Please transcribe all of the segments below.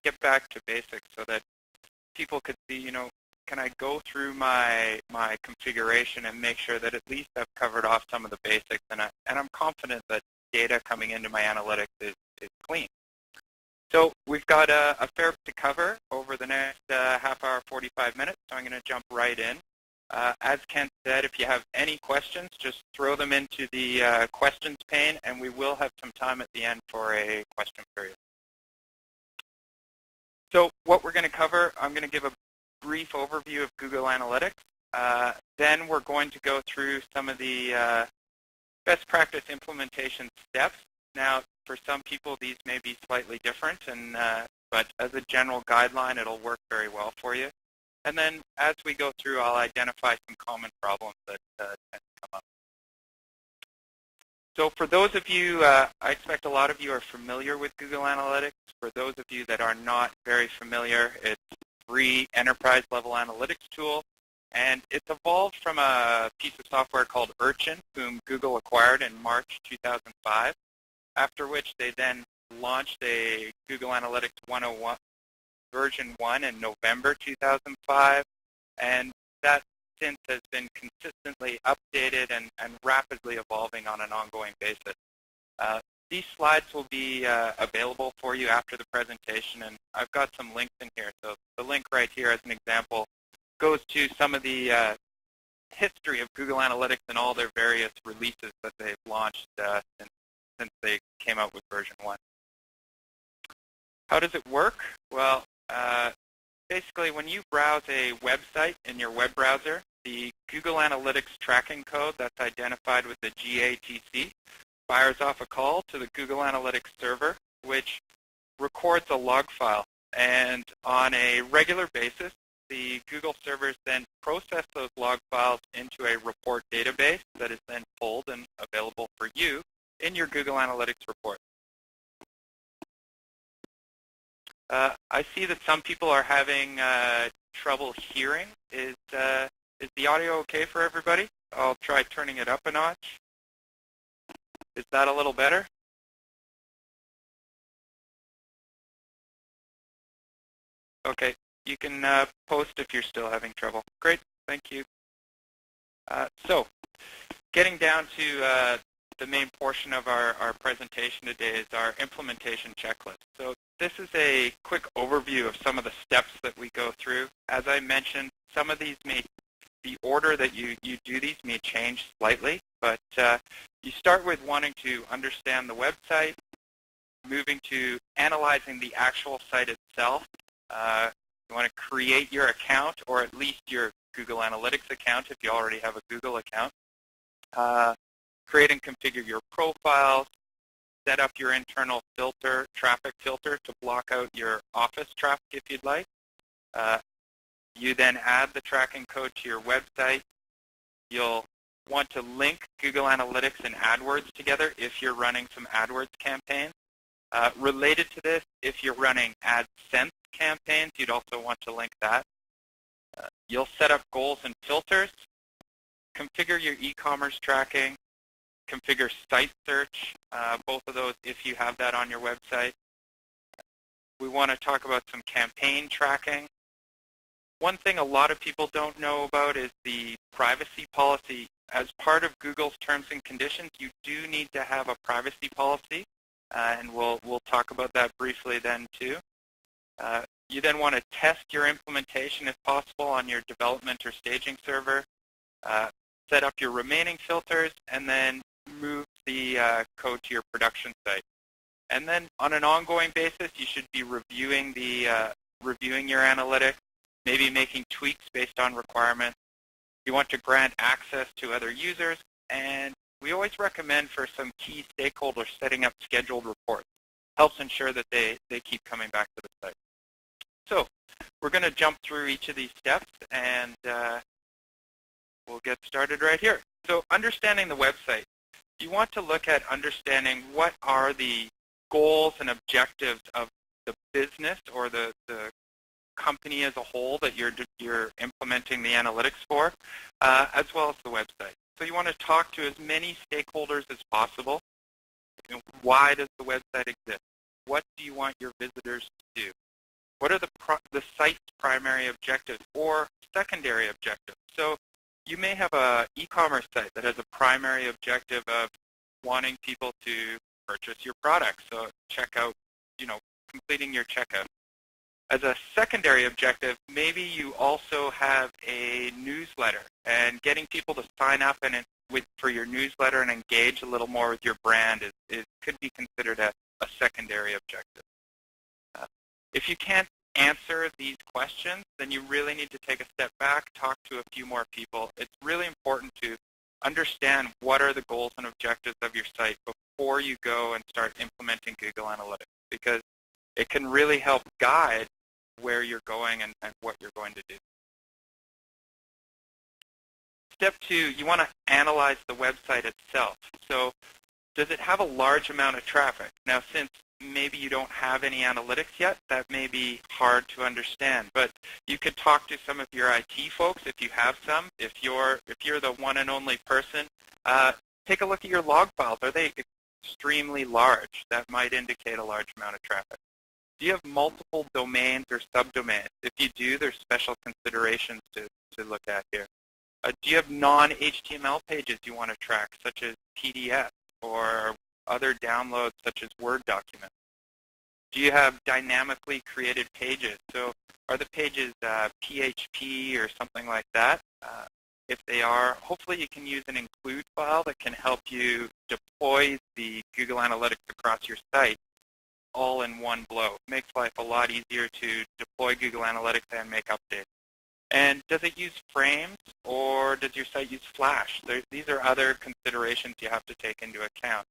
get back to basics so that people could see, can I go through my configuration and make sure that at least I've covered off some of the basics, and I'm confident that data coming into my analytics is clean. So we've got a fair bit to cover over the next half hour, 45 minutes, so I'm going to jump right in. As Ken said, if you have any questions, just throw them into the questions pane, and we will have some time at the end for a question period. So what we're going to cover, I'm going to give a brief overview of Google Analytics. Then we're going to go through some of the best practice implementation steps. Now, for some people, these may be slightly different, but as a general guideline, it'll work very well for you. And then as we go through, I'll identify some common problems that tend to come up. So for those of you, I expect a lot of you are familiar with Google Analytics. For those of you that are not very familiar, it's a free enterprise-level analytics tool. And it's evolved from a piece of software called Urchin, whom Google acquired in March 2005, after which they then launched a Google Analytics 101 version 1 in November 2005, and that since has been consistently updated and rapidly evolving on an ongoing basis. These slides will be available for you after the presentation, and I've got some links in here. So the link right here as an example goes to some of the history of Google Analytics and all their various releases that they've launched since they came out with version 1. How does it work? Well, basically when you browse a website in your web browser, the Google Analytics tracking code that's identified with the GATC fires off a call to the Google Analytics server, which records a log file. And on a regular basis, the Google servers then process those log files into a report database that is then pulled and available for you in your Google Analytics report. I see that some people are having trouble hearing. Is the audio okay for everybody? I'll try turning it up a notch. Is that a little better? Okay, you can post if you're still having trouble. Great, thank you. So, getting down to the main portion of our presentation today is our implementation checklist. So this is a quick overview of some of the steps that we go through. As I mentioned, some of these the order that you do these may change slightly, but you start with wanting to understand the website, moving to analyzing the actual site itself. You want to create your account, or at least your Google Analytics account if you already have a Google account. Create and configure your profiles, set up your internal traffic filter to block out your office traffic if you'd like. You then add the tracking code to your website. You'll want to link Google Analytics and AdWords together if you're running some AdWords campaigns. Related to this, if you're running AdSense campaigns, you'd also want to link that. You'll set up goals and filters, configure your e-commerce tracking, configure site search, both of those if you have that on your website. We want to talk about some campaign tracking. One thing a lot of people don't know about is the privacy policy. As part of Google's terms and conditions, you do need to have a privacy policy, and we'll talk about that briefly then too. You then want to test your implementation if possible on your development or staging server, set up your remaining filters, and then move the code to your production site. And then on an ongoing basis, you should be reviewing your analytics, maybe making tweaks based on requirements. You want to grant access to other users, and we always recommend for some key stakeholders setting up scheduled reports. Helps ensure that they keep coming back to the site. So we're going to jump through each of these steps, and we'll get started right here. So understanding the website. You want to look at understanding what are the goals and objectives of the business or the company as a whole that you're implementing the analytics for, as well as the website. So you want to talk to as many stakeholders as possible. Why does the website exist? What do you want your visitors to do? What are the site's primary objectives or secondary objectives? So you may have an e-commerce site that has a primary objective of wanting people to purchase your product. So checkout, completing your checkout. As a secondary objective, maybe you also have a newsletter, and getting people to sign up for your newsletter and engage a little more with your brand could be considered a secondary objective. If you can't answer these questions, then you really need to take a step back, talk to a few more people. It's really important to understand what are the goals and objectives of your site before you go and start implementing Google Analytics, because it can really help guide where you're going and what you're going to do. Step 2, you want to analyze the website itself. So does it have a large amount of traffic? Now, since maybe you don't have any analytics yet, that may be hard to understand. But you could talk to some of your IT folks if you have some. If you're the one and only person, take a look at your log files. Are they extremely large? That might indicate a large amount of traffic. Do you have multiple domains or subdomains? If you do, there's special considerations to look at here. Do you have non-HTML pages you want to track, such as PDF or other downloads such as Word documents? Do you have dynamically created pages? So are the pages PHP or something like that? If they are, hopefully you can use an include file that can help you deploy the Google Analytics across your site all in one blow. It makes life a lot easier to deploy Google Analytics and make updates. And does it use frames, or does your site use Flash? These are other considerations you have to take into account.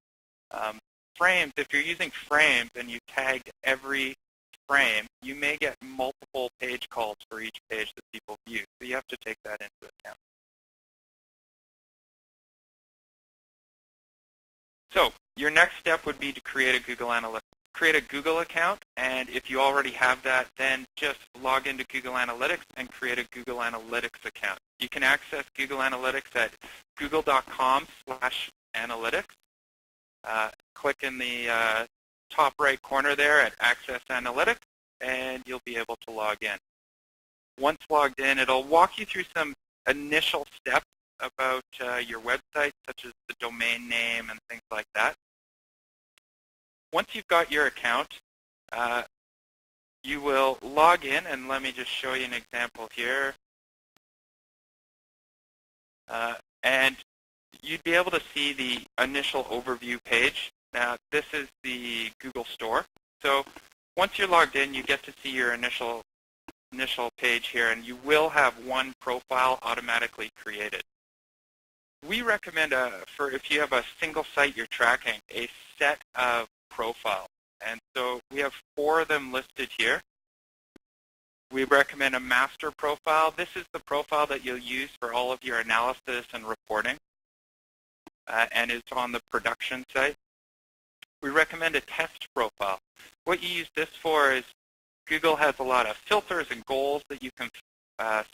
Frames, if you're using frames and you tagged every frame, you may get multiple page calls for each page that people view. So you have to take that into account. So your next step would be to create a Google account, and if you already have that, then just log into Google Analytics and create a Google Analytics account. You can access Google Analytics at google.com/analytics. Click in the top right corner there at Access Analytics, and you'll be able to log in. Once logged in, it'll walk you through some initial steps about your website, such as the domain name and things like that. Once you've got your account, you will log in, and let me just show you an example here. And you'd be able to see the initial overview page. Now, this is the Google Store. So once you're logged in, you get to see your initial page here, and you will have one profile automatically created. We recommend, if you have a single site you're tracking, a set of profiles. And so we have 4 of them listed here. We recommend a master profile. This is the profile that you'll use for all of your analysis and reporting, and it's on the production site. We recommend a test profile. What you use this for is Google has a lot of filters and goals that you can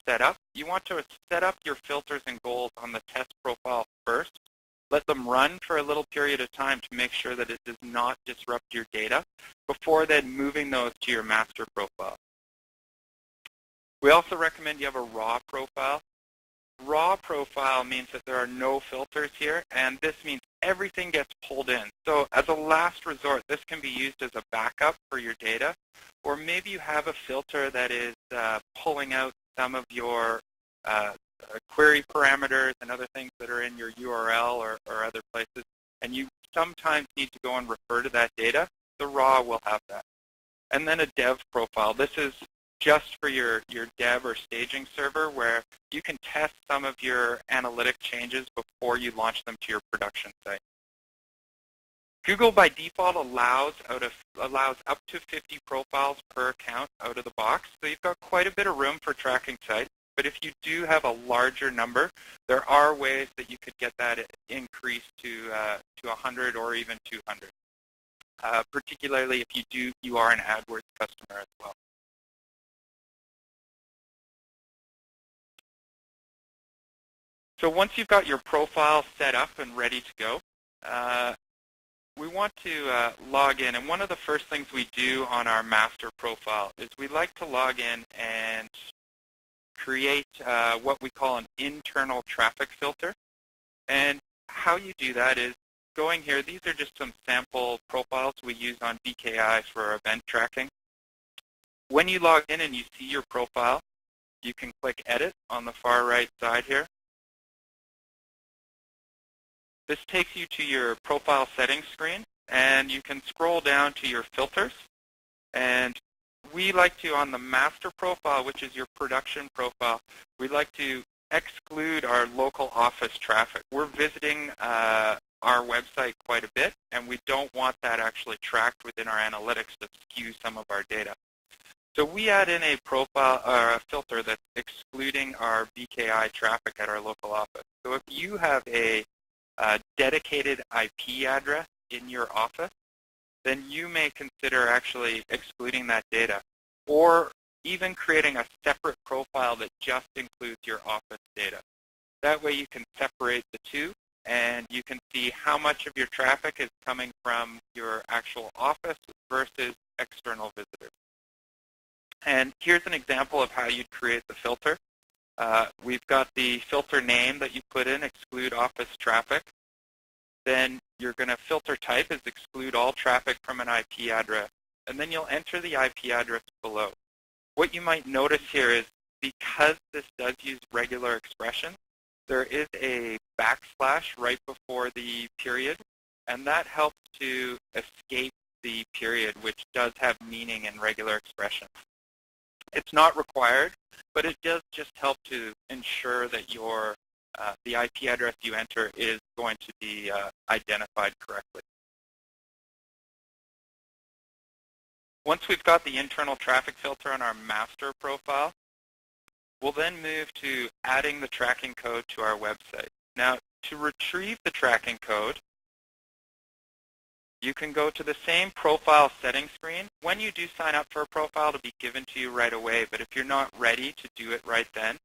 set up. You want to set up your filters and goals on the test profile first. Let them run for a little period of time to make sure that it does not disrupt your data before then moving those to your master profile. We also recommend you have a raw profile. Raw profile means that there are no filters here, and this means everything gets pulled in. So as a last resort, this can be used as a backup for your data, or maybe you have a filter that is pulling out some of your query parameters and other things that are in your URL or other places, and you sometimes need to go and refer to that data. The raw will have that. And then a dev profile. This is just for your dev or staging server, where you can test some of your analytic changes before you launch them to your production site. Google by default allows up to 50 profiles per account out of the box, so you've got quite a bit of room for tracking sites. But if you do have a larger number, there are ways that you could get that increased to 100 or even 200, particularly if you are an AdWords customer as well. So once you've got your profile set up and ready to go, we want to log in, and one of the first things we do on our master profile is we like to log in and create what we call an internal traffic filter. And how you do that is going here. These are just some sample profiles we use on BKI for our event tracking. When you log in and you see your profile, you can click Edit on the far right side here. This takes you to your profile settings screen, and you can scroll down to your filters. And we like to, on the master profile, which is your production profile, we like to exclude our local office traffic. We're visiting our website quite a bit, and we don't want that actually tracked within our analytics to skew some of our data. So we add in a profile or a filter that's excluding our BKI traffic at our local office. So if you have a dedicated IP address in your office, then you may consider actually excluding that data, or even creating a separate profile that just includes your office data. That way you can separate the two, and you can see how much of your traffic is coming from your actual office versus external visitors. And here's an example of how you'd create the filter. We've got the filter name that you put in, exclude office traffic. Then you're going to filter type as exclude all traffic from an IP address. And then you'll enter the IP address below. What you might notice here is because this does use regular expressions, there is a backslash right before the period, and that helps to escape the period, which does have meaning in regular expressions. It's not required, but it does just help to ensure that your the IP address you enter is going to be identified correctly. Once we've got the internal traffic filter on our master profile, we'll then move to adding the tracking code to our website. Now, to retrieve the tracking code, you can go to the same profile settings screen. When you do sign up for a profile, it'll be given to you right away, but if you're not ready to do it right then,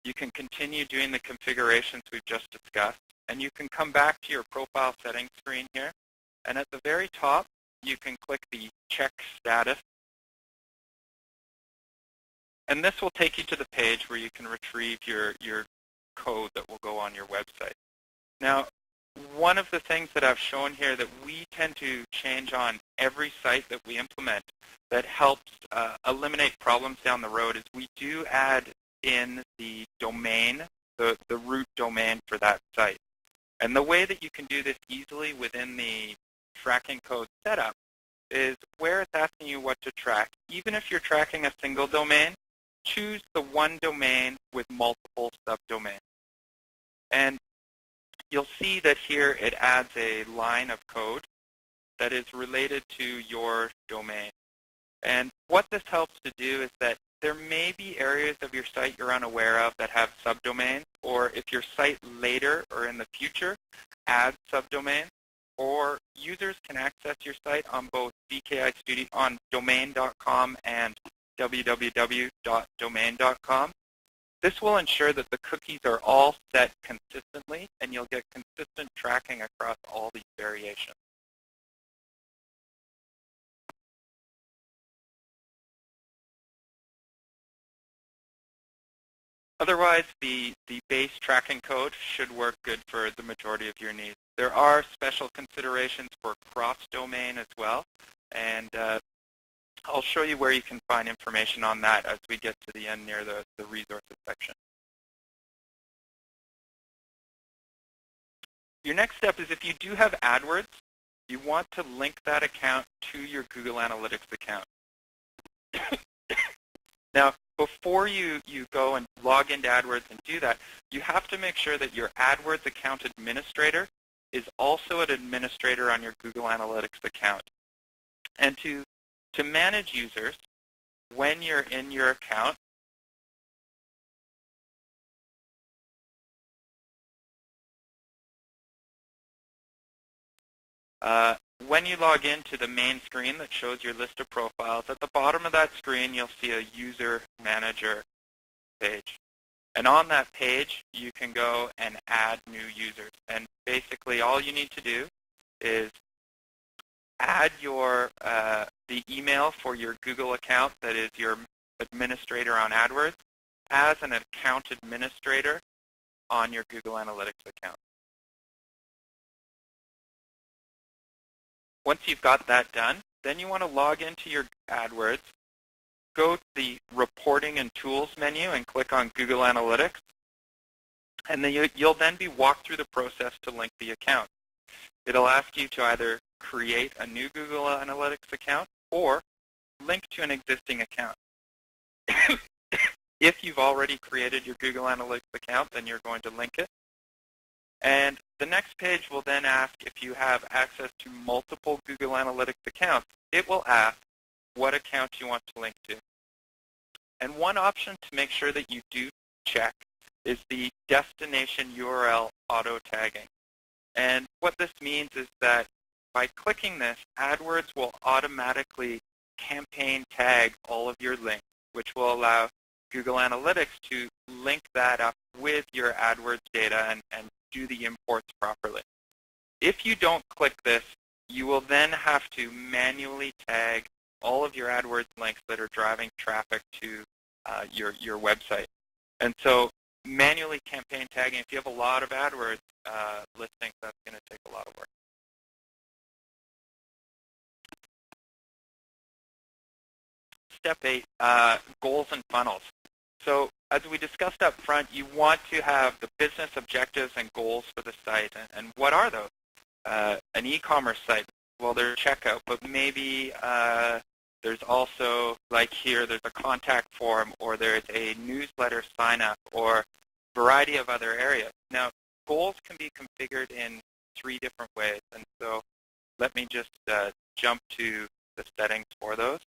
you can continue doing the configurations we've just discussed, and you can come back to your profile settings screen here, and at the very top, you can click the check status, and this will take you to the page where you can retrieve your code that will go on your website. Now, one of the things that I've shown here that we tend to change on every site that we implement that helps eliminate problems down the road is we do add in the domain, the root domain for that site. And the way that you can do this easily within the tracking code setup is where it's asking you what to track. Even if you're tracking a single domain, choose the one domain with multiple subdomains. And you'll see that here it adds a line of code that is related to your domain. And what this helps to do is that there may be areas of your site you're unaware of that have subdomains, or if your site later or in the future adds subdomains, or users can access your site on both BKI Studio on domain.com and www.domain.com. This will ensure that the cookies are all set consistently, and you'll get consistent tracking across all these variations. Otherwise, the base tracking code should work good for the majority of your needs. There are special considerations for cross-domain as well, and I'll show you where you can find information on that as we get to the end near the resources section. Your next step is if you do have AdWords, you want to link that account to your Google Analytics account. Now, before you go and log into AdWords and do that, you have to make sure that your AdWords account administrator is also an administrator on your Google Analytics account. And to manage users, when you're in your account, when you log into the main screen that shows your list of profiles, at the bottom of that screen you'll see a user manager page. And on that page you can go and add new users. And basically all you need to do is add your the email for your Google account that is your administrator on AdWords as an account administrator on your Google Analytics account. Once you've got that done, then you want to log into your AdWords, go to the Reporting and Tools menu and click on Google Analytics, and then you'll then be walked through the process to link the account. It'll ask you to either create a new Google Analytics account or link to an existing account. If you've already created your Google Analytics account, then you're going to link it. And the next page will then ask if you have access to multiple Google Analytics accounts. It will ask what account you want to link to. And one option to make sure that you do check is the destination URL auto tagging. And what this means is that by clicking this, AdWords will automatically campaign tag all of your links, which will allow Google Analytics to link that up with your AdWords data and do the imports properly. If you don't click this, you will then have to manually tag all of your AdWords links that are driving traffic to your website. And so manually campaign tagging, if you have a lot of AdWords listings, that's going to take a lot of work. Step 8, goals and funnels. So as we discussed up front, you want to have the business objectives and goals for the site. And what are those? An e-commerce site, well, there's checkout, but maybe there's also, like here, there's a contact form, or there's a newsletter sign-up, or a variety of other areas. Now, goals can be configured in 3 different ways. And so let me just jump to the settings for those.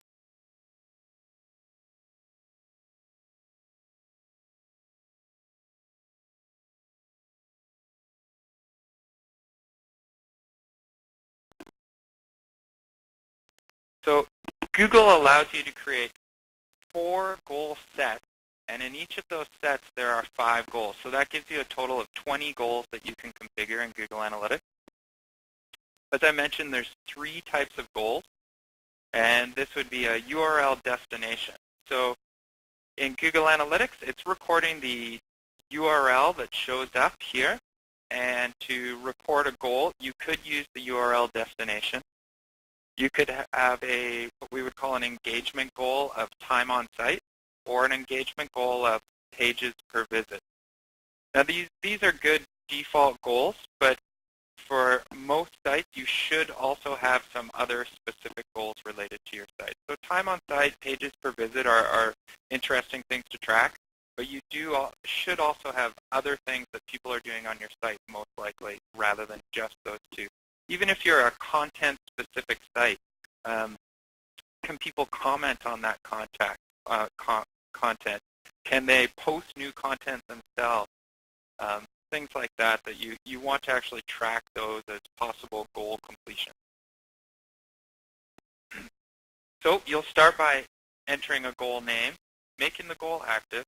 So Google allows you to create 4 goal sets, and in each of those sets there are 5 goals. So that gives you a total of 20 goals that you can configure in Google Analytics. As I mentioned, there's 3 types of goals, and this would be a URL destination. So in Google Analytics, it's recording the URL that shows up here, and to report a goal, you could use the URL destination. You could have what we would call an engagement goal of time on site, or an engagement goal of pages per visit. Now these are good default goals, but for most sites you should also have some other specific goals related to your site. So time on site, pages per visit are interesting things to track, but you should also have other things that people are doing on your site most likely, rather than just those 2. Even if you're a content-specific site, can people comment on that content? Can they post new content themselves? Things like that you want to actually track those as possible goal completion. So you'll start by entering a goal name, making the goal active,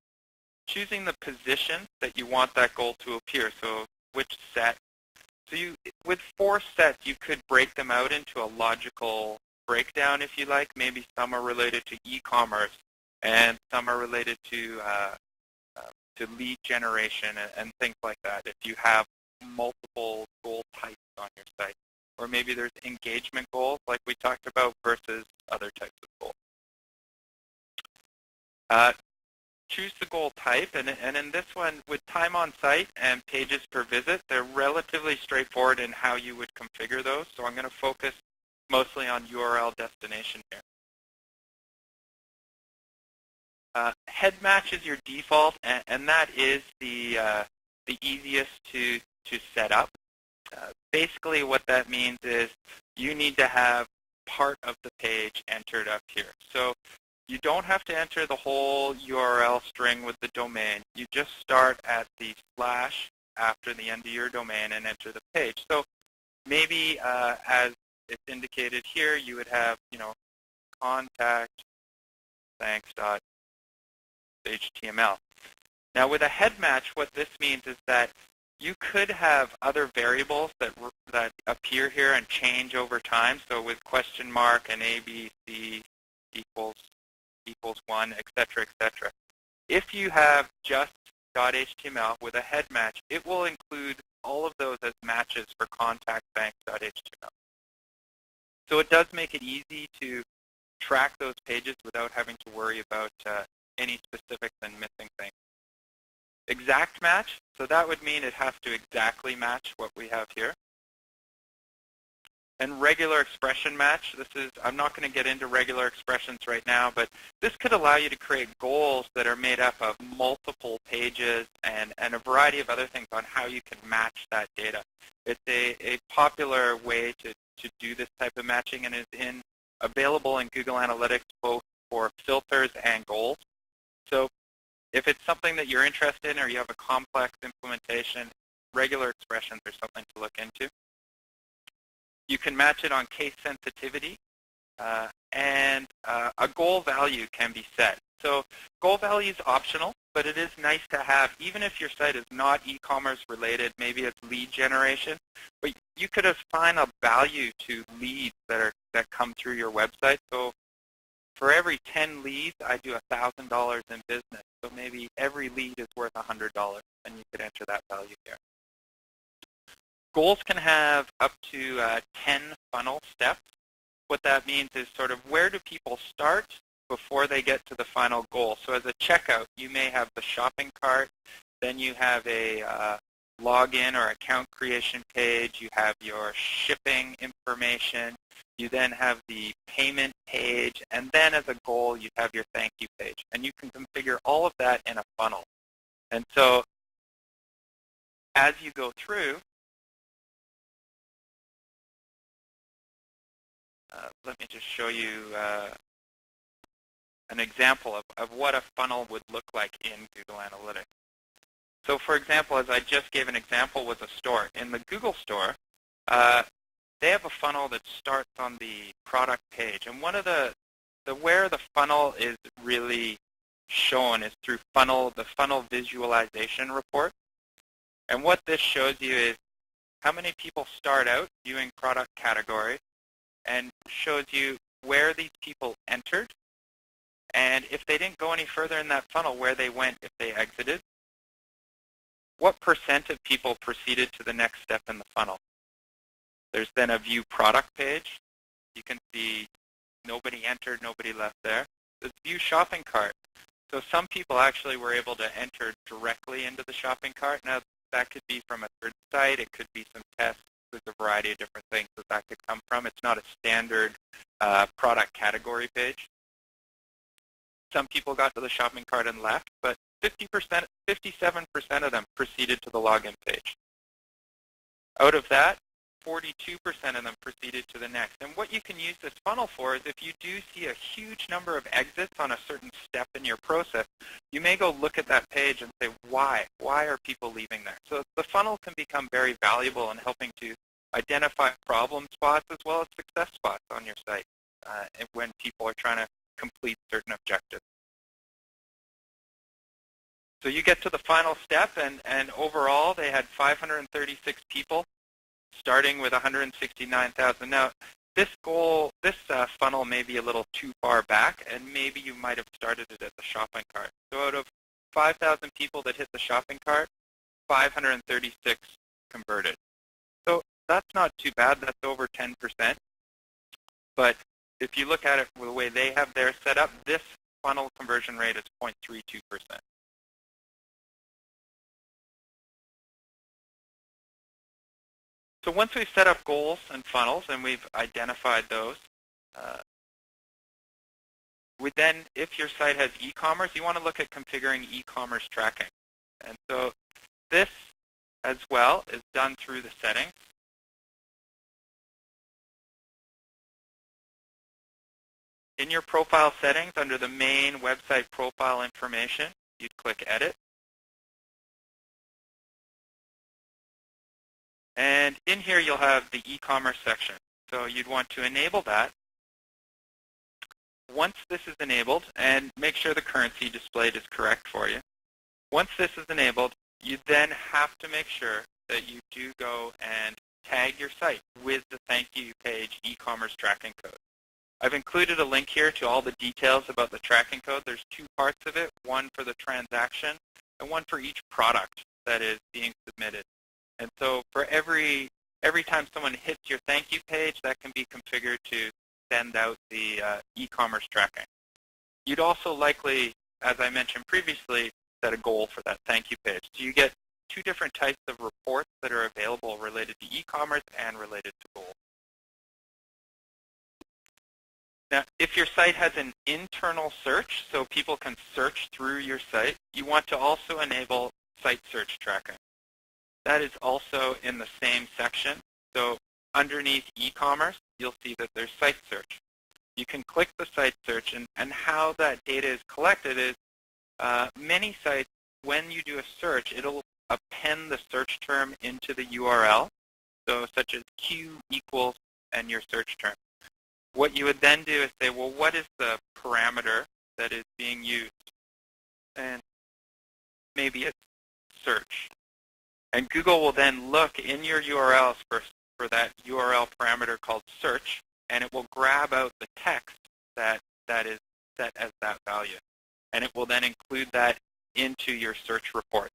choosing the position that you want that goal to appear, so which set. So with 4 sets, you could break them out into a logical breakdown, if you like. Maybe some are related to e-commerce, and some are related to lead generation and things like that, if you have multiple goal types on your site. Or maybe there's engagement goals, like we talked about, versus other types of goals. Choose the goal type, and in this one, with time on site and pages per visit, they're relatively straightforward in how you would configure those. So I'm going to focus mostly on URL destination here. Head match is your default, and that is the easiest to set up. Basically, what that means is you need to have part of the page entered up here. So you don't have to enter the whole URL string with the domain. You just start at the slash after the end of your domain and enter the page. So maybe as it's indicated here, you would have, contact thanks.html. Now with a head match, what this means is that you could have other variables that appear appear here and change over time. So with question mark and ABC equals 1, etc., etc. If you have just .html with a head match, it will include all of those as matches for contactbank.html. So it does make it easy to track those pages without having to worry about any specifics and missing things. Exact match, so that would mean it has to exactly match what we have here. And regular expression match, I'm not going to get into regular expressions right now, but this could allow you to create goals that are made up of multiple pages and a variety of other things on how you can match that data. It's a popular way to do this type of matching and is available in Google Analytics both for filters and goals. So if it's something that you're interested in or you have a complex implementation, regular expressions are something to look into. You can match it on case sensitivity, and a goal value can be set. So goal value is optional, but it is nice to have, even if your site is not e-commerce related, maybe it's lead generation, but you could assign a value to leads that come through your website. So for every 10 leads, I do $1,000 in business. So maybe every lead is worth $100, and you could enter that value here. Goals can have up to 10 funnel steps. What that means is sort of where do people start before they get to the final goal. So as a checkout, you may have the shopping cart, then you have a login or account creation page, you have your shipping information, you then have the payment page, and then as a goal, you have your thank you page. And you can configure all of that in a funnel. And so as you go through, let me just show you an example of what a funnel would look like in Google Analytics. So for example, as I just gave an example with a store, in the Google store, they have a funnel that starts on the product page. And one of where the funnel is really shown is through the funnel visualization report. And what this shows you is how many people start out viewing product categories, and shows you where these people entered, and if they didn't go any further in that funnel, where they went if they exited, what percent of people proceeded to the next step in the funnel. There's then a view product page. You can see nobody entered, nobody left there. There's view shopping cart. So some people actually were able to enter directly into the shopping cart. Now that could be from a third site, it could be some tests. There's a variety of different things that could come from. It's not a standard product category page. Some people got to the shopping cart and left, but 57% of them proceeded to the login page. Out of that, 42% of them proceeded to the next. And what you can use this funnel for is if you do see a huge number of exits on a certain step in your process, you may go look at that page and say, why? Why are people leaving there? So the funnel can become very valuable in helping to identify problem spots as well as success spots on your site when people are trying to complete certain objectives. So you get to the final step, and overall they had 536 people, starting with 169,000. Now, this funnel may be a little too far back, and maybe you might have started it at the shopping cart. So out of 5,000 people that hit the shopping cart, 536 converted. So that's not too bad. That's over 10%. But if you look at it the way they have theirs set up, this funnel conversion rate is 0.32%. So once we've set up goals and funnels and we've identified those, we then, if your site has e-commerce, you want to look at configuring e-commerce tracking. And so this as well is done through the settings. In your profile settings, under the main website profile information, you'd click Edit. And in here, you'll have the e-commerce section. So you'd want to enable that. Once this is enabled, and make sure the currency displayed is correct for you. Once this is enabled, you then have to make sure that you do go and tag tag your site with the thank you page e-commerce tracking code. I've included a link here to all the details about the tracking code. There's two parts of it, one for the transaction and one for each product that is being submitted. And so for every time someone hits your thank you page, that can be configured to send out the e-commerce tracking. You'd also likely, as I mentioned previously, set a goal for that thank you page. So you get two different types of reports that are available related to e-commerce and related to goals. Now, if your site has an internal search, so people can search through your site, you want to also enable site search tracking. That is also in the same section. So underneath e-commerce, you'll see that there's site search. You can click the site search, and how that data is collected is many sites, when you do a search, it'll append the search term into the URL, so such as Q equals and your search term. What you would then do is say, well, what is the parameter that is being used? And maybe it's search. And Google will then look in your URLs for that URL parameter called search, and it will grab out the text that is set as that value. And it will then include that into your search reports.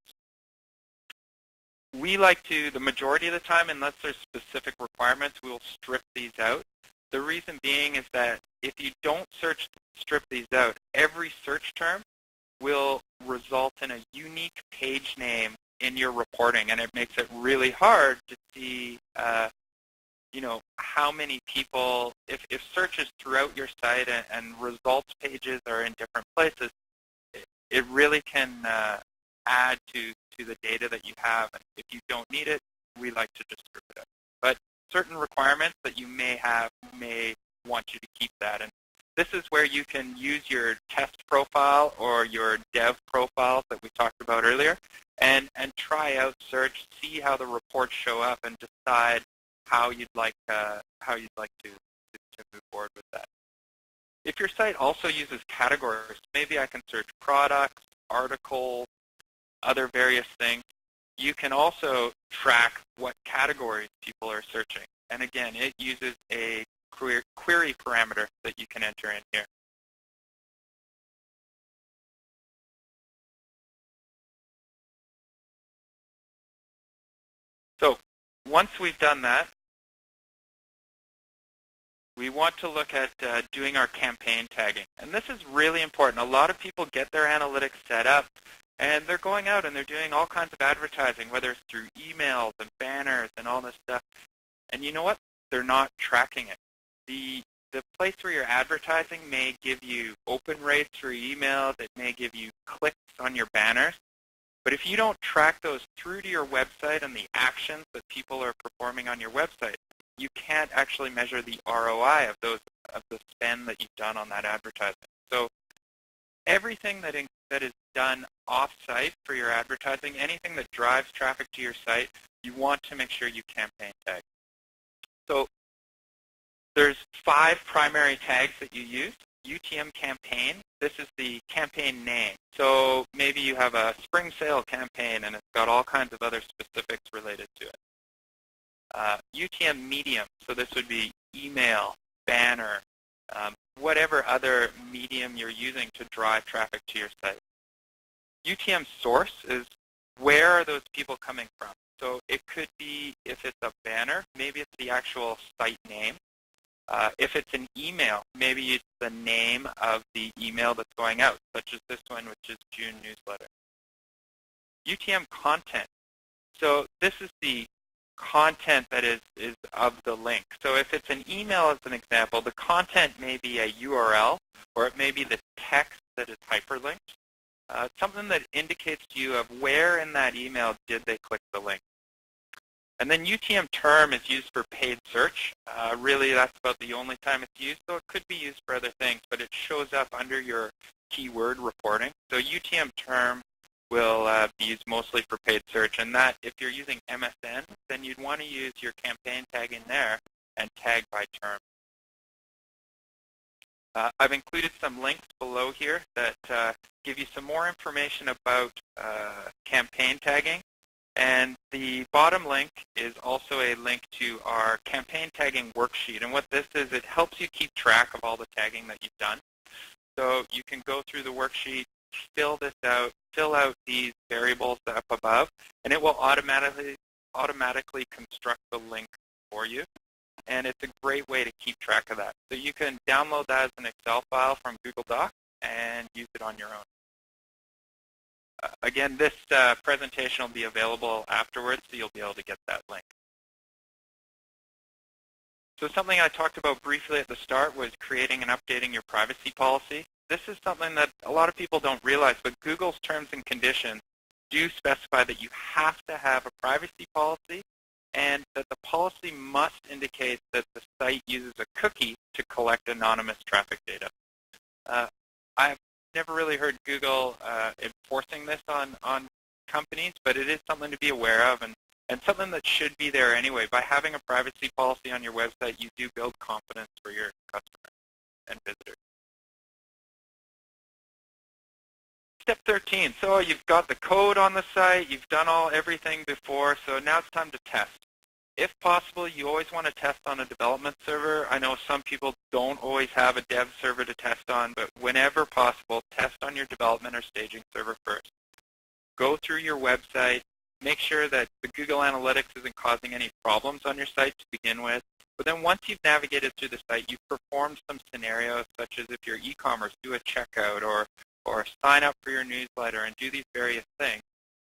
We like to, the majority of the time, unless there's specific requirements, we will strip these out. The reason being is that if you don't strip these out, every search term will result in a unique page name in your reporting, and it makes it really hard to see, how many people, if searches throughout your site and results pages are in different places, it really can add to the data that you have. And if you don't need it, we like to just strip it out. But certain requirements that you may have may want you to keep that. And this is where you can use your test profile or your dev profiles that we talked about earlier and try out search, see how the reports show up, and decide how you'd like to move forward with that. If your site also uses categories, maybe I can search products, articles, other various things. You can also track what categories people are searching. And again, it uses a query parameter that you can enter in here. So once we've done that, we want to look at doing our campaign tagging. And this is really important. A lot of people get their analytics set up, and they're going out and they're doing all kinds of advertising, whether it's through emails and banners and all this stuff. And you know what? They're not tracking it. The place where you're advertising may give you open rates through emails. It may give you clicks on your banners. But if you don't track those through to your website and the actions that people are performing on your website, you can't actually measure the ROI of the spend that you've done on that advertising. So everything that is done off-site for your advertising, anything that drives traffic to your site, you want to make sure you campaign tag. So there's 5 primary tags that you use. UTM campaign, this is the campaign name. So maybe you have a spring sale campaign and it's got all kinds of other specifics related to it. UTM medium, so this would be email, banner, whatever other medium you're using to drive traffic to your site. UTM source is where are those people coming from. So it could be, if it's a banner, maybe it's the actual site name. If it's an email, maybe it's the name of the email that's going out, such as this one, which is June newsletter. UTM content. So this is the content that is of the link. So if it's an email, as an example, the content may be a URL, or it may be the text that is hyperlinked. Something that indicates to you of where in that email did they click the link. And then UTM term is used for paid search. Really, that's about the only time it's used, so it could be used for other things, but it shows up under your keyword reporting. So UTM term will be used mostly for paid search, and that, if you're using MSN, then you'd want to use your campaign tag in there and tag by term. I've included some links below here that give you some more information about campaign tagging. And the bottom link is also a link to our campaign tagging worksheet. And what this is, it helps you keep track of all the tagging that you've done. So you can go through the worksheet, fill this out, fill out these variables up above, and it will automatically construct the link for you. And it's a great way to keep track of that. So you can download that as an Excel file from Google Docs and use it on your own. Again, this presentation will be available afterwards, so you'll be able to get that link. So something I talked about briefly at the start was creating and updating your privacy policy. This is something that a lot of people don't realize, but Google's terms and conditions do specify that you have to have a privacy policy and that the policy must indicate that the site uses a cookie to collect anonymous traffic data. I've never really heard Google enforcing this on companies, but it is something to be aware of and something that should be there anyway. By having a privacy policy on your website, you do build confidence for your customers and visitors. Step 13, so you've got the code on the site, you've done everything before, so now it's time to test. If possible, you always want to test on a development server. I know some people don't always have a dev server to test on, but whenever possible, test on your development or staging server first. Go through your website, make sure that the Google Analytics isn't causing any problems on your site to begin with. But then once you've navigated through the site, you've performed some scenarios, such as if you're eCommerce, do a checkout or sign up for your newsletter and do these various things.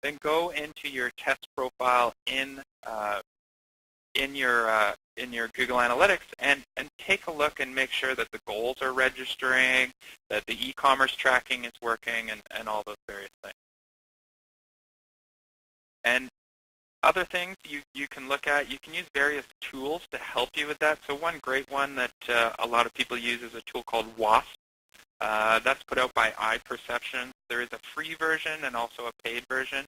Then go into your test profile in your Google Analytics and take a look and make sure that the goals are registering, that the eCommerce tracking is working, and all those various things. And other things you can look at, you can use various tools to help you with that. So one great one that a lot of people use is a tool called WASP. That's put out by iPerception. There is a free version and also a paid version.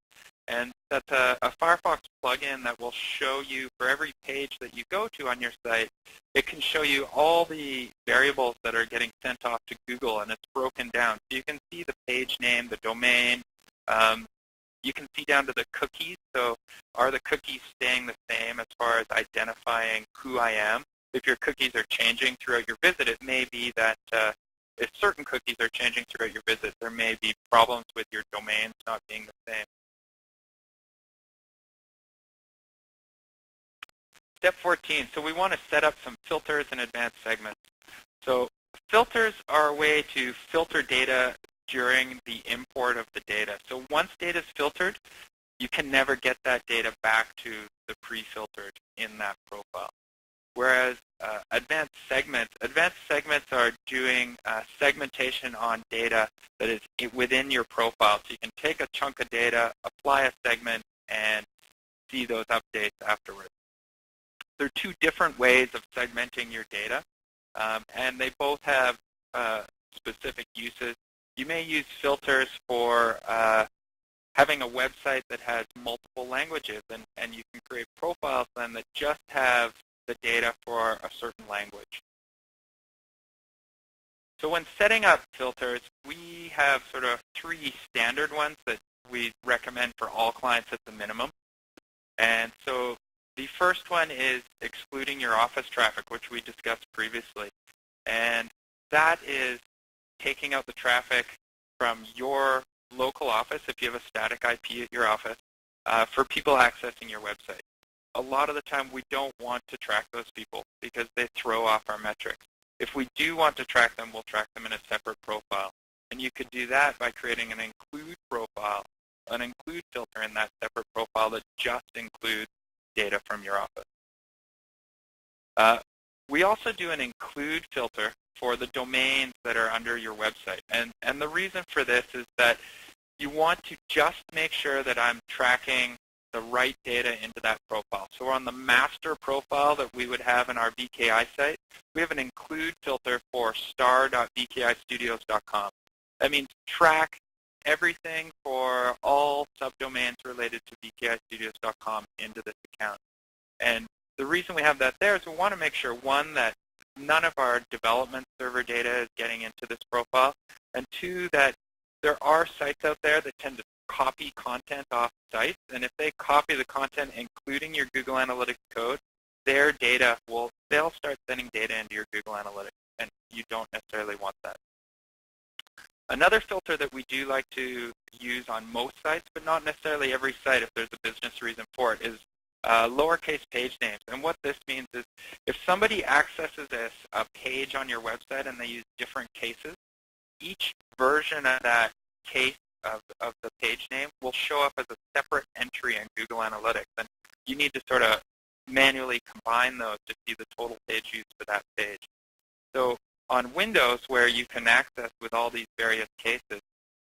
And that's a Firefox plugin that will show you, for every page that you go to on your site, it can show you all the variables that are getting sent off to Google, and it's broken down. So you can see the page name, the domain. You can see down to the cookies. So are the cookies staying the same as far as identifying who I am? If your cookies are changing throughout your visit, it may be that if certain cookies are changing throughout your visit, there may be problems with your domains not being the same. Step 14, so we want to set up some filters and advanced segments. So filters are a way to filter data during the import of the data. So once data is filtered, you can never get that data back to the pre-filtered in that profile. Whereas advanced segments are doing segmentation on data that is within your profile. So you can take a chunk of data, apply a segment, and see those updates afterwards. There are two different ways of segmenting your data, and they both have specific uses. You may use filters for having a website that has multiple languages, and you can create profiles then that just have the data for a certain language. So when setting up filters, we have sort of three standard ones that we recommend for all clients at the minimum. And so the first one is excluding your office traffic, which we discussed previously. And that is taking out the traffic from your local office, if you have a static IP at your office, for people accessing your website. A lot of the time we don't want to track those people because they throw off our metrics. If we do want to track them, we'll track them in a separate profile. And you could do that by creating an include profile, an include filter in that separate profile that just includes data from your office. We also do an include filter for the domains that are under your website. And the reason for this is that you want to just make sure that I'm tracking the right data into that profile. So on the master profile that we would have in our VKI site, we have an include filter for star.vkistudios.com. That means track everything for all subdomains related to vkistudios.com into this account. And the reason we have that there is we want to make sure, one, that none of our development server data is getting into this profile, and two, that there are sites out there that tend to copy content off sites, and if they copy the content, including your Google Analytics code, their data they'll start sending data into your Google Analytics, and you don't necessarily want that. Another filter that we do like to use on most sites, but not necessarily every site if there's a business reason for it, is lowercase page names. And what this means is if somebody accesses a page on your website and they use different cases, each version of that case of the page name will show up as a separate entry in Google Analytics. And you need to sort of manually combine those to see the total page use for that page. So on Windows, where you can access with all these various cases,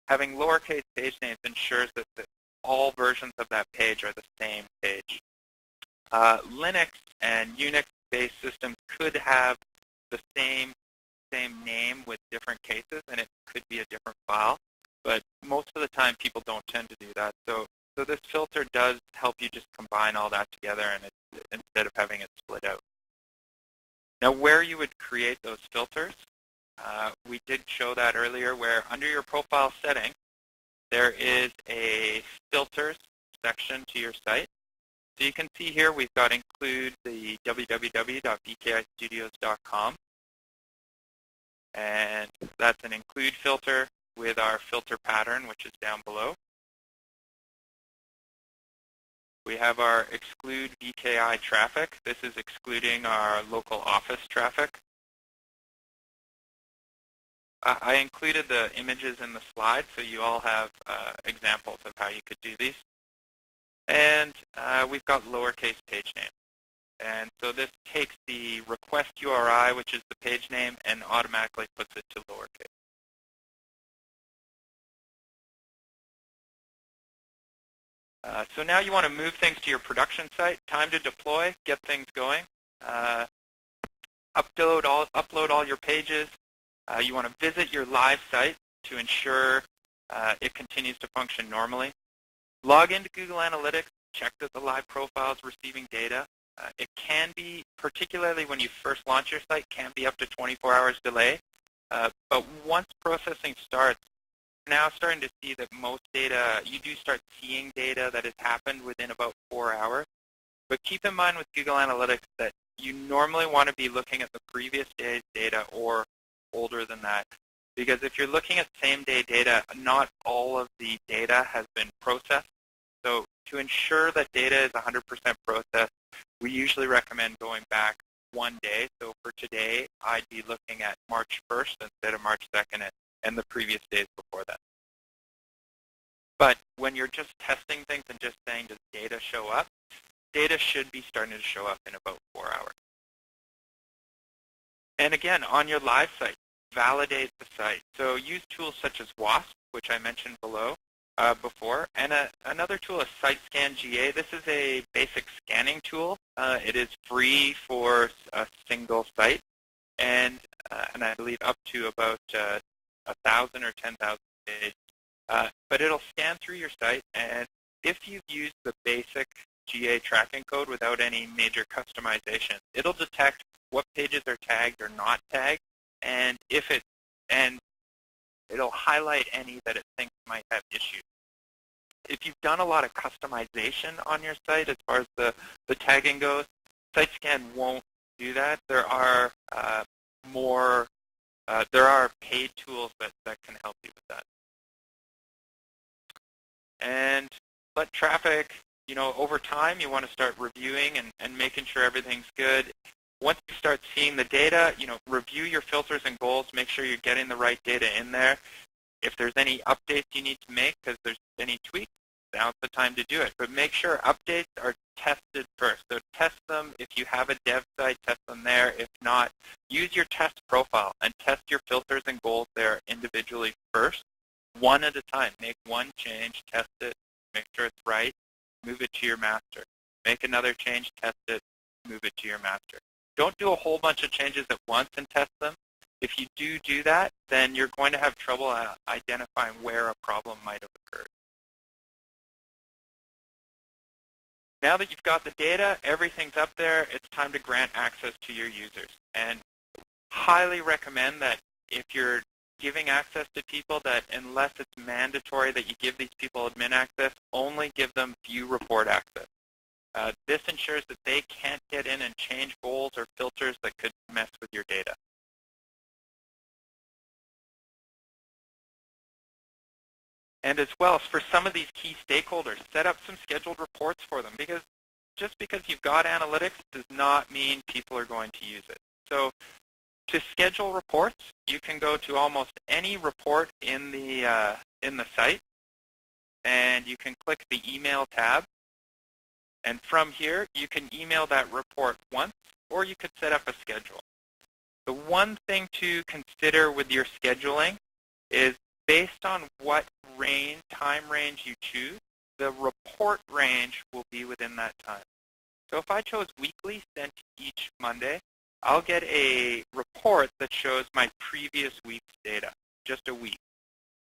having lowercase page names ensures that all versions of that page are the same page. Linux and Unix-based systems could have the same name with different cases, and it could be a different file. But most of the time, people don't tend to do that. So this filter does help you just combine all that together, and instead of having it split out. Now, where you would create those filters, we did show that earlier, where under your profile setting, there is a filters section to your site. So you can see here we've got include the www.bkistudios.com, and that's an include filter with our filter pattern, which is down below. We have our exclude VKI traffic. This is excluding our local office traffic. I included the images in the slide, so you all have examples of how you could do these. And we've got lowercase page name. And so this takes the request URI, which is the page name, and automatically puts it to lowercase. So now you want to move things to your production site. Time to deploy, get things going. Upload all your pages. You want to visit your live site to ensure it continues to function normally. Log into Google Analytics, check that the live profile is receiving data. It can be, particularly when you first launch your site, can be up to 24 hours delay. But once processing starts, you're now starting to see that most data, you do start seeing data that has happened within about 4 hours. But keep in mind with Google Analytics that you normally want to be looking at the previous day's data or older than that. Because if you're looking at same-day data, not all of the data has been processed. So to ensure that data is 100% processed, we usually recommend going back 1 day. So for today, I'd be looking at March 1st instead of March 2nd and the previous days before that. But when you're just testing things and just saying, does data show up? Data should be starting to show up in about 4 hours. And again, on your live site, validate the site. So use tools such as WASP, which I mentioned below before, and another tool is SiteScan GA. This is a basic scanning tool. It is free for a single site, and I believe up to about 1,000 or 10,000 pages. But it'll scan through your site, and if you've used the basic GA tracking code without any major customization, it'll detect what pages are tagged or not tagged, and it'll highlight any that it thinks might have issues. If you've done a lot of customization on your site as far as the tagging goes, SiteScan won't do that. There are paid tools that can help you with that. And let traffic, over time you want to start reviewing and making sure everything's good. Once you start seeing the data, review your filters and goals, make sure you're getting the right data in there. If there's any updates you need to make because there's any tweaks, now's the time to do it. But make sure updates are tested first. So test them. If you have a dev site, test them there. If not, use your test profile and test your filters and goals there individually first, one at a time. Make one change, test it, make sure it's right, move it to your master. Make another change, test it, move it to your master. Don't do a whole bunch of changes at once and test them. If you do that, then you're going to have trouble identifying where a problem might have occurred. Now that you've got the data, everything's up there, it's time to grant access to your users. And highly recommend that if you're giving access to people that, unless it's mandatory that you give these people admin access, only give them view report access. This ensures that they can't get in and change goals or filters that could mess with your data. And as well, for some of these key stakeholders, set up some scheduled reports for them, because just because you've got analytics does not mean people are going to use it. So to schedule reports, you can go to almost any report in the site, and you can click the email tab. And from here, you can email that report once, or you could set up a schedule. The one thing to consider with your scheduling is based on what time range you choose, the report range will be within that time. So if I chose weekly sent each Monday, I'll get a report that shows my previous week's data, just a week.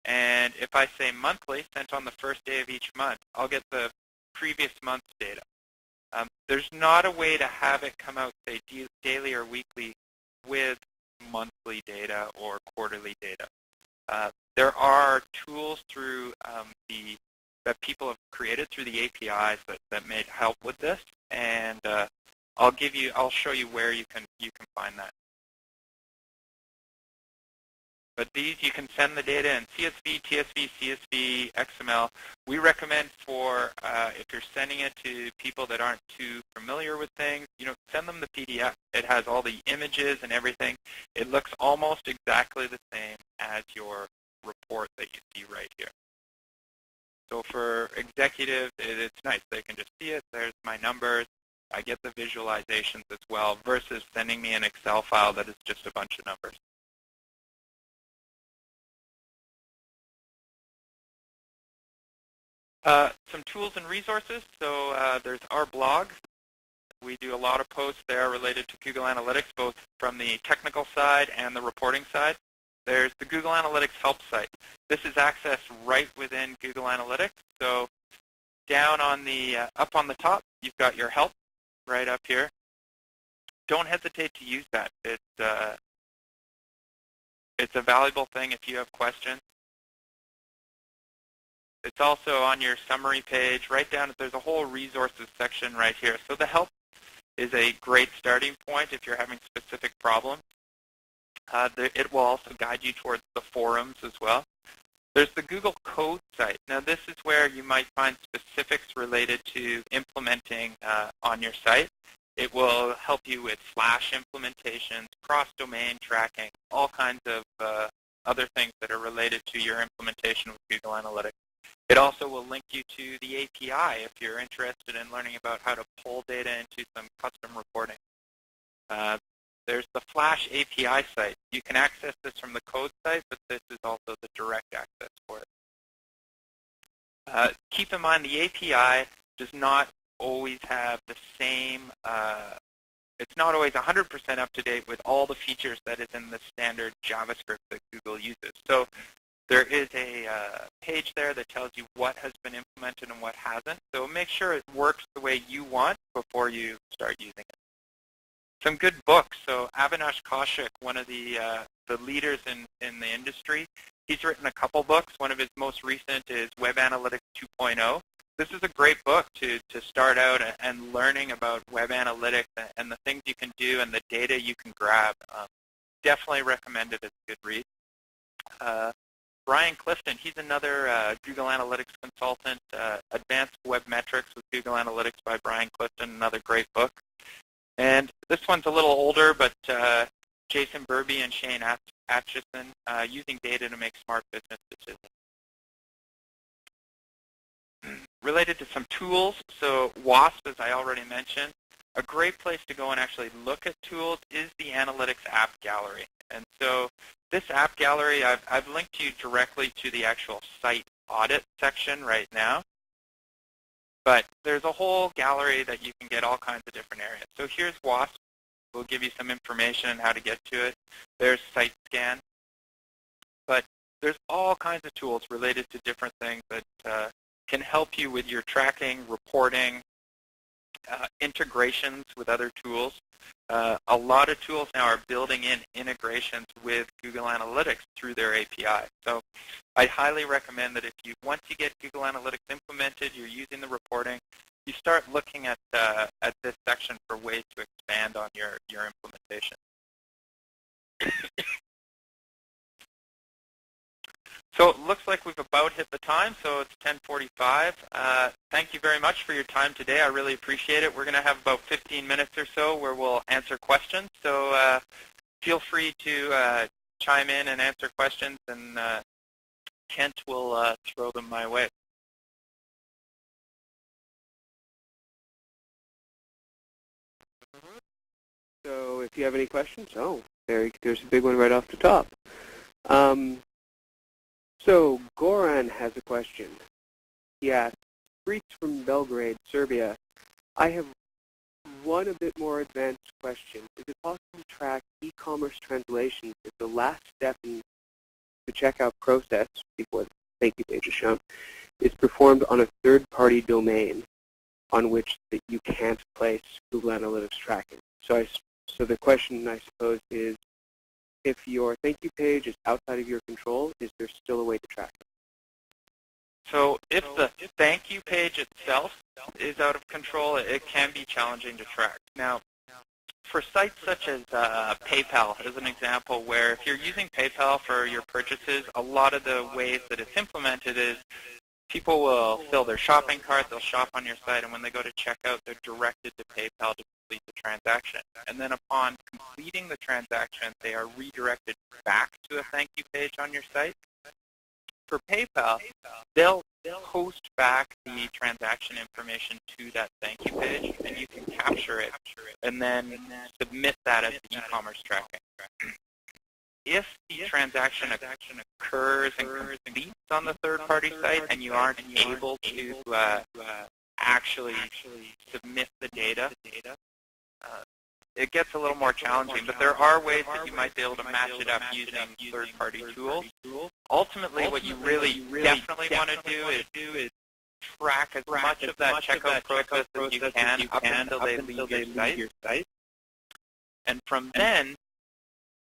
And if I say monthly, sent on the first day of each month, I'll get the previous month's data. There's not a way to have it come out, say, daily or weekly with monthly data or quarterly data. There are tools through that people have created through the APIs that may help with this, and I'll show you where you can find that. But these, you can send the data in CSV, TSV, CSV, XML. We recommend for, if you're sending it to people that aren't too familiar with things, send them the PDF. It has all the images and everything. It looks almost exactly the same as your report that you see right here. So for executives, it's nice. They can just see it. There's my numbers. I get the visualizations as well, versus sending me an Excel file that is just a bunch of numbers. Some tools and resources. So there's our blog. We do a lot of posts there related to Google Analytics, both from the technical side and the reporting side. There's the Google Analytics help site. This is accessed right within Google Analytics. So down on the up on the top, you've got your help right up here. Don't hesitate to use that. It's a valuable thing if you have questions. It's also on your summary page. Right down, there's a whole resources section right here. So the help is a great starting point if you're having specific problems. It will also guide you towards the forums as well. There's the Google Code site. Now this is where you might find specifics related to implementing on your site. It will help you with Flash implementations, cross-domain tracking, all kinds of other things that are related to your implementation with Google Analytics. It also will link you to the API if you're interested in learning about how to pull data into some custom reporting. There's the Flash API site. You can access this from the code site, but this is also the direct access for it. Keep in mind the API does not always have the same, it's not always 100% up to date with all the features that is in the standard JavaScript that Google uses. So there is a page there that tells you what has been implemented and what hasn't. So make sure it works the way you want before you start using it. Some good books. So Avinash Kaushik, one of the leaders in the industry, he's written a couple books. One of his most recent is Web Analytics 2.0. This is a great book to start out and learning about web analytics and the things you can do and the data you can grab. Definitely recommend it as a good read. Brian Clifton, he's another Google Analytics consultant. Advanced Web Metrics with Google Analytics by Brian Clifton, another great book. And this one's a little older, but Jason Burby and Shane Atchison, Using Data to Make Smart Business Decisions. Related to some tools, so WASP, as I already mentioned, a great place to go and actually look at tools is the Analytics App Gallery. And so this app gallery, I've linked you directly to the actual site audit section right now. But there's a whole gallery that you can get all kinds of different areas. So here's WASP. We'll give you some information on how to get to it. There's SiteScan. But there's all kinds of tools related to different things that can help you with your tracking, reporting, integrations with other tools. A lot of tools now are building in integrations with Google Analytics through their API. So I highly recommend that once you get Google Analytics implemented, you're using the reporting, you start looking at this section for ways to expand on your implementation. So it looks like we've about hit the time, so it's 10:45. Thank you very much for your time today. I really appreciate it. We're going to have about 15 minutes or so where we'll answer questions. So feel free to chime in and answer questions, and Kent will throw them my way. So if you have any questions, there's a big one right off the top. So Goran has a question. He asks, greets from Belgrade, Serbia. I have one a bit more advanced question. Is it possible to track e-commerce translations if the last step in the checkout process, before the thank you page is shown, is performed on a third-party domain on which you can't place Google Analytics tracking? So the question, I suppose, is, if your thank you page is outside of your control, is there still a way to track it? So if the thank you page itself is out of control, it can be challenging to track. Now, for sites such as PayPal, as an example, where if you're using PayPal for your purchases, a lot of the ways that it's implemented is people will fill their shopping cart, they'll shop on your site, and when they go to checkout, they're directed to PayPal to complete the transaction. And then upon completing the transaction, they are redirected back to a thank you page on your site. For PayPal, they'll post back the transaction information to that thank you page, and you can capture it and then submit that as the e-commerce tracking. If the transaction occurs and completes on the third-party site and you aren't able to actually submit the data, it gets a little more challenging, but there are ways that you might be able to match it up using third-party tools. Ultimately, what you really definitely want to do is track as much of that checkout process as you can up until they leave your site. And from then,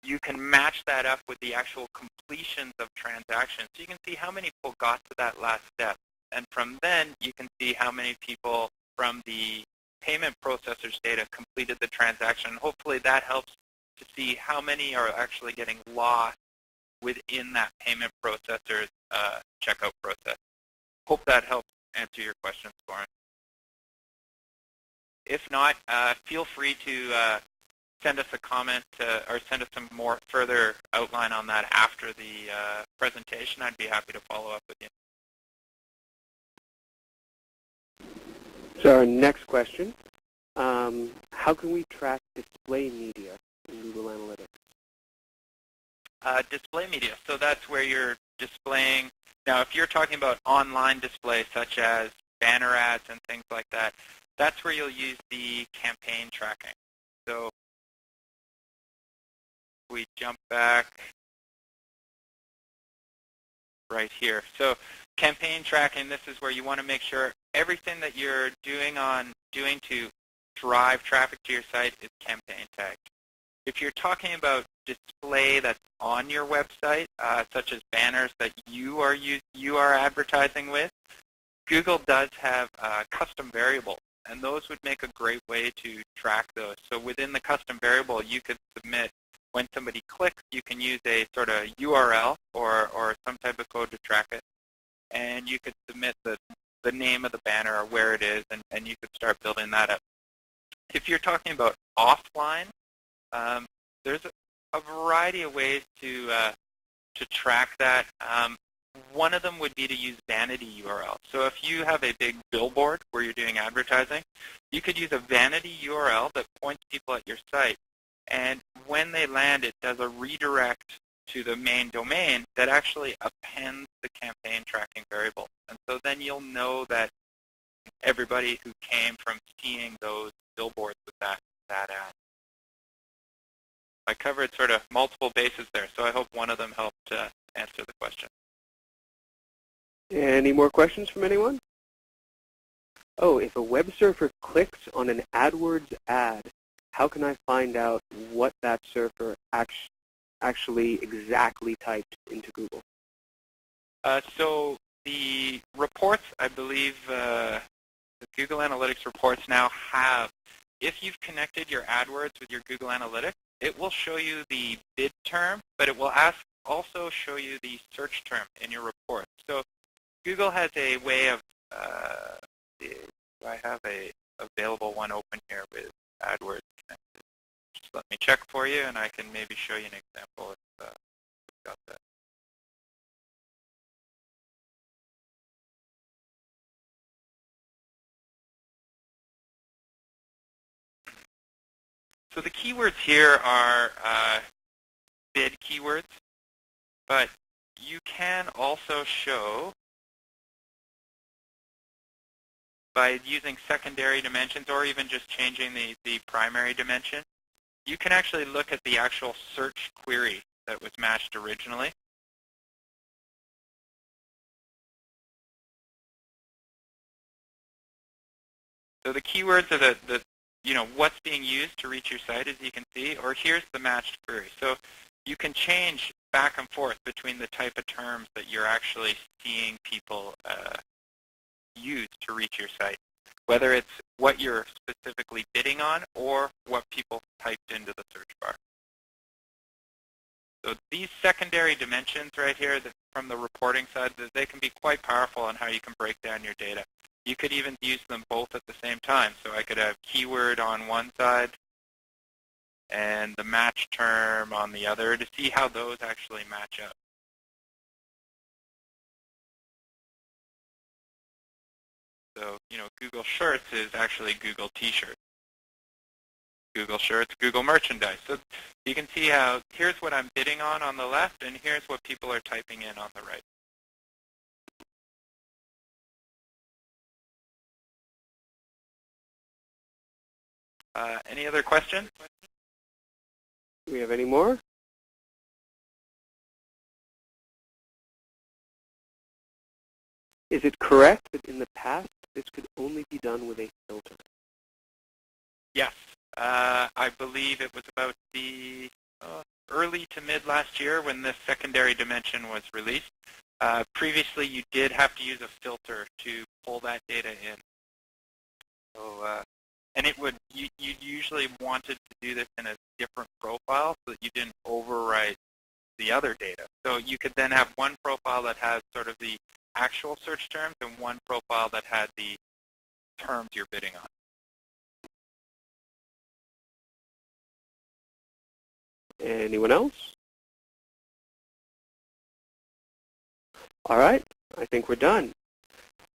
you can match that up with the actual completions of transactions. So you can see how many people got to that last step. And from then, you can see how many people from the payment processor's data completed the transaction. Hopefully that helps to see how many are actually getting lost within that payment processor's checkout process. Hope that helps answer your questions, Lauren. If not, feel free to send us a comment or send us some more further outline on that after the presentation. I'd be happy to follow up with you. So our next question, how can we track display media in Google Analytics? Display media, so that's where you're displaying. Now, if you're talking about online display such as banner ads and things like that, that's where you'll use the campaign tracking. So we jump back right here. So campaign tracking, this is where you want to make sure everything that you're doing to drive traffic to your site is campaign tagged. If you're talking about display that's on your website, such as banners that you are advertising with, Google does have custom variables, and those would make a great way to track those. So within the custom variable, you could submit, when somebody clicks, you can use a sort of URL or some type of code to track it, and you could submit the name of the banner or where it is, and you could start building that up. If you're talking about offline, there's a variety of ways to track that. One of them would be to use vanity URL. So if you have a big billboard where you're doing advertising, you could use a vanity URL that points people at your site. And when they land, it does a redirect to the main domain that actually appends the campaign tracking variable. And so then you'll know that everybody who came from seeing those billboards with that ad. I covered sort of multiple bases there, so I hope one of them helped answer the question. Any more questions from anyone? Oh, if a web surfer clicks on an AdWords ad, how can I find out what that surfer actually exactly typed into Google? So the reports, I believe, the Google Analytics reports now have, if you've connected your AdWords with your Google Analytics, it will show you the bid term, but it will also show you the search term in your report. So Google has a way of, I have a available one open here with AdWords Connect. Just let me check for you, and I can maybe show you an example if we've got that. So the keywords here are bid keywords, but you can also show, by using secondary dimensions or even just changing the primary dimension, you can actually look at the actual search query that was matched originally. So the keywords are the what's being used to reach your site, as you can see, or here's the matched query. So you can change back and forth between the type of terms that you're actually seeing people use to reach your site, whether it's what you're specifically bidding on or what people typed into the search bar. So these secondary dimensions right here from the reporting side, they can be quite powerful on how you can break down your data. You could even use them both at the same time. So I could have keyword on one side and the match term on the other to see how those actually match up. So, Google Shirts is actually Google T-shirts. Google Shirts, Google Merchandise. So you can see how here's what I'm bidding on the left, and here's what people are typing in on the right. Any other questions? Do we have any more? Is it correct that in the past this could only be done with a filter? Yes. I believe it was about the early to mid last year when this secondary dimension was released. Previously, you did have to use a filter to pull that data in. So, and you usually wanted to do this in a different profile so that you didn't overwrite the other data. So you could then have one profile that has sort of the actual search terms and one profile that had the terms you're bidding on. Anyone else? All right, I think we're done.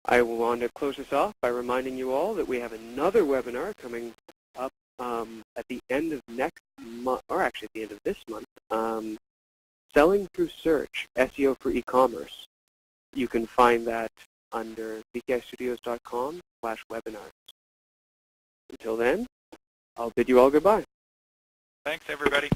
I want to close this off by reminding you all that we have another webinar coming up at the end of next month, or actually at the end of this month, Selling Through Search, SEO for e-commerce. You can find that under bkistudios.com/webinars. Until then, I'll bid you all goodbye. Thanks, everybody.